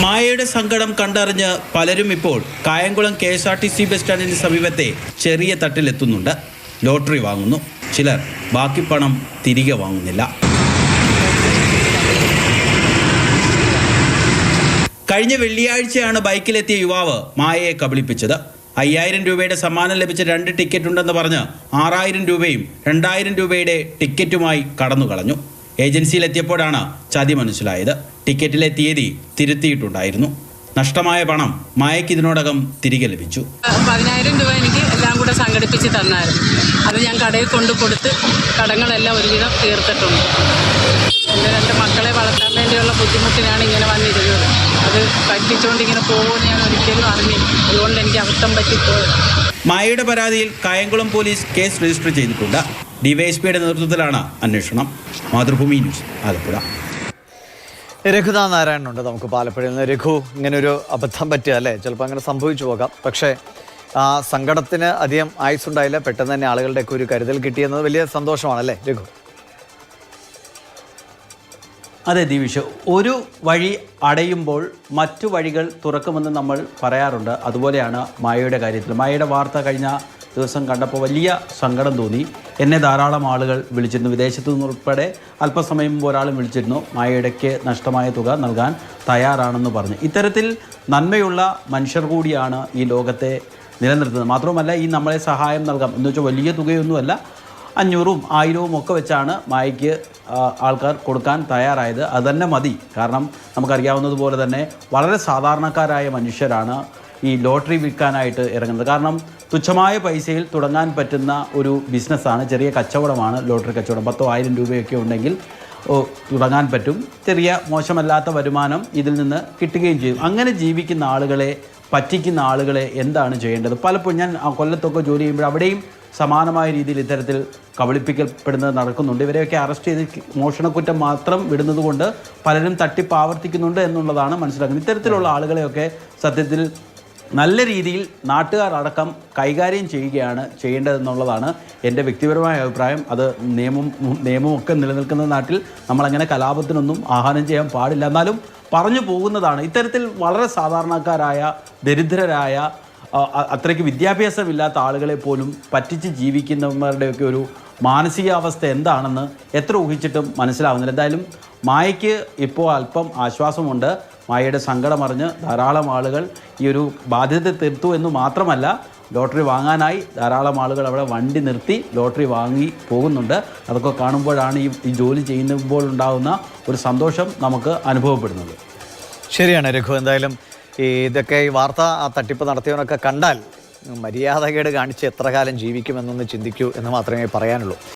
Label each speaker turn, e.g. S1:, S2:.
S1: മായയുടെ സങ്കടം കണ്ടറിഞ്ഞ് പലരും ഇപ്പോൾ കായംകുളം KSRTC ബസ് സ്റ്റാൻഡിന് സമീപത്തെ ചെറിയ തട്ടിലെത്തുന്നുണ്ട്. ലോട്ടറി വാങ്ങുന്നു. ചിലർ ബാക്കി പണം തിരികെ വാങ്ങുന്നില്ല. കഴിഞ്ഞ വെള്ളിയാഴ്ചയാണ് ബൈക്കിലെത്തിയ യുവാവ് മായയെ കബളിപ്പിച്ചത്. 5000 രൂപയുടെ സമ്മാനം ലഭിച്ച 2 ടിക്കറ്റ് ഉണ്ടെന്ന് പറഞ്ഞ് 6000 രൂപയും 2000 രൂപയുടെ ടിക്കറ്റുമായി കടന്നു കളഞ്ഞു. ഏജൻസിയിലെത്തിയപ്പോഴാണ് ചതി മനസ്സിലായത്. ടിക്കറ്റിലെ തീയതി തിരുത്തിയിട്ടുണ്ടായിരുന്നു. നഷ്ടമായ പണം മായയ്ക്ക് ഇതിനോടകം തിരികെ ലഭിച്ചു.
S2: 10000 രൂപ എനിക്ക് എല്ലാം കൂടെ സംഘടിപ്പിച്ച് തന്നായിരുന്നു. അത് ഞാൻ കടയിൽ കൊണ്ടു കൊടുത്ത് കടങ്ങളെല്ലാം ഒരുവിധം തീർത്തിട്ടുണ്ട്. എൻ്റെ 2 മക്കളെ വളർത്താൻ വേണ്ടിയുള്ള ബുദ്ധിമുട്ടിനാണ് ഇങ്ങനെ വന്നിരുന്നത്. അത് പറ്റിച്ചുകൊണ്ട് ഇങ്ങനെ പോകുമെന്ന് ഞാൻ ഒരിക്കലും അറിഞ്ഞില്ല. അതുകൊണ്ട് എനിക്ക് അബദ്ധം പറ്റിപ്പോയത്.
S1: മായയുടെ പരാതിയിൽ കായംകുളം പോലീസ് കേസ് രജിസ്റ്റർ ചെയ്തിട്ടുണ്ട്. ഡിവൈഎസ്പിയുടെ നേതൃത്വത്തിലാണ് അന്വേഷണം. മാതൃഭൂമി ന്യൂസ്, ആലപ്പുഴ.
S3: രഘുനാഥ് നാരായണനുണ്ട് നമുക്ക് പാലപ്പുഴയിൽ നിന്ന്. രഘു, ഇങ്ങനൊരു അബദ്ധം പറ്റുക അല്ലേ? ചിലപ്പോൾ അങ്ങനെ സംഭവിച്ചു പോകാം. പക്ഷേ ആ സങ്കടത്തിന് അധികം ആയുസ്സുണ്ടായില്ല. പെട്ടെന്ന് തന്നെ ആളുകളുടെയൊക്കെ ഒരു കരുതൽ കിട്ടിയെന്നത് വലിയ സന്തോഷമാണല്ലേ രഘു?
S1: അതെ ദീവിഷ്, ഒരു വഴി അടയുമ്പോൾ മറ്റു വഴികൾ തുറക്കുമെന്ന് നമ്മൾ പറയാറുണ്ട്. അതുപോലെയാണ് മായയുടെ കാര്യത്തിൽ. മായയുടെ വാർത്ത കഴിഞ്ഞ ദിവസം കണ്ടപ്പോൾ വലിയ സങ്കടം തോന്നി. എന്നെ ധാരാളം ആളുകൾ വിളിച്ചിരുന്നു. വിദേശത്തു നിന്നുൾപ്പെടെ അല്പസമയം മുമ്പ് ഒരാളും വിളിച്ചിരുന്നു. മായയുടെക്ക് നഷ്ടമായ തുക നൽകാൻ തയ്യാറാണെന്ന് പറഞ്ഞ്. ഇത്തരത്തിൽ നന്മയുള്ള മനുഷ്യർ കൂടിയാണ് ഈ ലോകത്തെ നിലനിർത്തുന്നത്. മാത്രവുമല്ല, ഈ നമ്മളെ സഹായം നൽകാം എന്ന് വെച്ചാൽ വലിയ തുകയൊന്നുമല്ല, 500ഉം 1000ഉം ഒക്കെ വെച്ചാണ് മായയ്ക്ക് ആൾക്കാർ കൊടുക്കാൻ തയ്യാറായത്. അതുതന്നെ മതി. കാരണം നമുക്കറിയാവുന്നതുപോലെ തന്നെ വളരെ സാധാരണക്കാരായ മനുഷ്യരാണ് ഈ ലോട്ടറി വിൽക്കാനായിട്ട് ഇറങ്ങുന്നത്. കാരണം തുച്ഛമായ പൈസയിൽ തുടങ്ങാൻ പറ്റുന്ന ഒരു ബിസിനസ്സാണ്, ചെറിയ കച്ചവടമാണ് ലോട്ടറി കച്ചവടം. 10,000 രൂപയൊക്കെ ഉണ്ടെങ്കിൽ തുടങ്ങാൻ പറ്റും. ചെറിയ മോശമല്ലാത്ത വരുമാനം ഇതിൽ നിന്ന് കിട്ടുകയും ചെയ്യും. അങ്ങനെ ജീവിക്കുന്ന ആളുകളെ, പറ്റിക്കുന്ന ആളുകളെ എന്താണ് ചെയ്യേണ്ടത്? പലപ്പോഴും ഞാൻ കൊല്ലത്തൊക്കെ ജോലി ചെയ്യുമ്പോൾ അവിടെയും സമാനമായ രീതിയിൽ ഇത്തരത്തിൽ കബളിപ്പിക്കപ്പെടുന്നത് നടക്കുന്നുണ്ട്. ഇവരെയൊക്കെ അറസ്റ്റ് ചെയ്ത് മോഷണക്കുറ്റം മാത്രം വിടുന്നത് കൊണ്ട് പലരും തട്ടിപ്പ് ആവർത്തിക്കുന്നുണ്ട് എന്നുള്ളതാണ് മനസ്സിലാക്കുന്നത്. ഇത്തരത്തിലുള്ള ആളുകളെയൊക്കെ സത്യത്തിൽ നല്ല രീതിയിൽ നാട്ടുകാർ അടക്കം കൈകാര്യം ചെയ്യുകയാണ് ചെയ്യേണ്ടതെന്നുള്ളതാണ് എൻ്റെ വ്യക്തിപരമായ അഭിപ്രായം. അത് നിയമമൊക്കെ നിലനിൽക്കുന്ന നാട്ടിൽ നമ്മളങ്ങനെ കലാപത്തിനൊന്നും ആഹ്വാനം ചെയ്യാൻ പാടില്ല. എന്നാലും പറഞ്ഞു പോകുന്നതാണ്, ഇത്തരത്തിൽ വളരെ സാധാരണക്കാരായ ദരിദ്രരായ അത്രയ്ക്ക് വിദ്യാഭ്യാസമില്ലാത്ത ആളുകളെ പോലും പറ്റിച്ച് ജീവിക്കുന്നവരുടെയൊക്കെ ഒരു മാനസികാവസ്ഥ എന്താണെന്ന് എത്ര ഊഹിച്ചിട്ടും മനസ്സിലാവുന്നില്ല. എന്തായാലും മായയ്ക്ക് ഇപ്പോൾ അല്പം ആശ്വാസമുണ്ട്. മായയുടെ സങ്കടമറിഞ്ഞ് ധാരാളം ആളുകൾ ഈ ഒരു ബാധ്യത തീർത്തു എന്ന് മാത്രമല്ല, ലോട്ടറി വാങ്ങാനായി ധാരാളം ആളുകൾ അവിടെ വണ്ടി നിർത്തി ലോട്ടറി വാങ്ങി പോകുന്നുണ്ട്. അതൊക്കെ കാണുമ്പോഴാണ് ഈ ജോലി ചെയ്യുമ്പോൾ ഉണ്ടാകുന്ന ഒരു സന്തോഷം നമുക്ക് അനുഭവപ്പെടുന്നത്.
S3: ശരിയാണ് രഘു. എന്തായാലും ഇതൊക്കെ ഈ വാർത്ത ആ തട്ടിപ്പ് നടത്തിയവനൊക്കെ കണ്ടാൽ മര്യാദകേട് കാണിച്ച് എത്ര കാലം ജീവിക്കുമെന്നൊന്ന് ചിന്തിക്കൂ എന്ന് മാത്രമേ പറയാനുള്ളൂ.